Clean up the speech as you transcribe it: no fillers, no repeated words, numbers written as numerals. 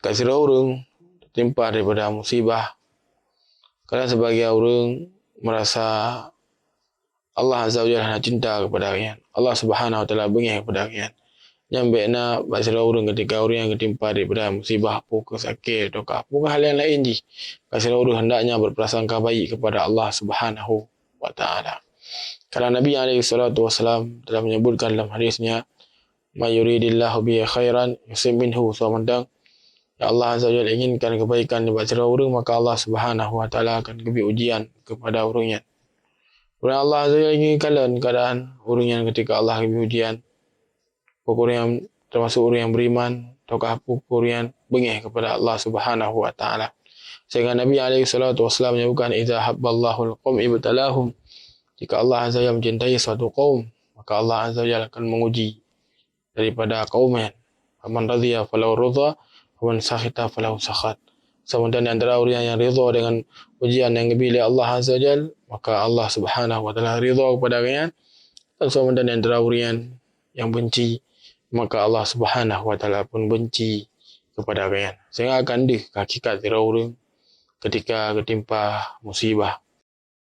kat sira urang tertimpa daripada musibah. Kerana sebagai orang merasa Allah Azza wa Jalla cinta kepada kalian. Allah Subhanahu wa taala bengih kepada kalian. Nyambe na basira urang ketika orang yang ketimpa daripada musibah apa sakit atau apa hal yang lain ji. Basira urang hendaknya berprasangka baik kepada Allah Subhanahu wa taala. Karena Nabi alaihi salatu wasalam telah menyebutkan dalam hadisnya, "May yuridillahu bihi khairan yusib minhu." Semandang ya Allah Azza wa Jalla inginkan kebaikan kepada basira urang, maka Allah Subhanahu wa taala akan beri ujian kepada urangnya. Orang Allah Azza wa Jalla inginkan keadaan urang yang ketika Allah beri ujian, orang yang termasuk orang yang beriman ataukah orang yang bengih kepada Allah Subhanahu wa taala. Sehingga Nabi alaihi salatu wasallam menyebutkan, "Idza habballahu al-qaum ibtalahum." Jika Allah Azza wa Jalla mencintai suatu kaum, maka Allah Azza wa Jalla akan menguji daripada kaumnya. Faman radhiya falahu ridha, waman sakhita falahu sakhat. Sementara antara orang yang ridha dengan ujian yang diberi Allah Azza wa Jalla, maka Allah Subhanahu wa taala ridha kepada kalian. Dan sementara antara orang yang benci, maka Allah Subhanahu wa taala pun benci kepada kalian. Sehingga akan hakikat orang ketika ketimpa musibah.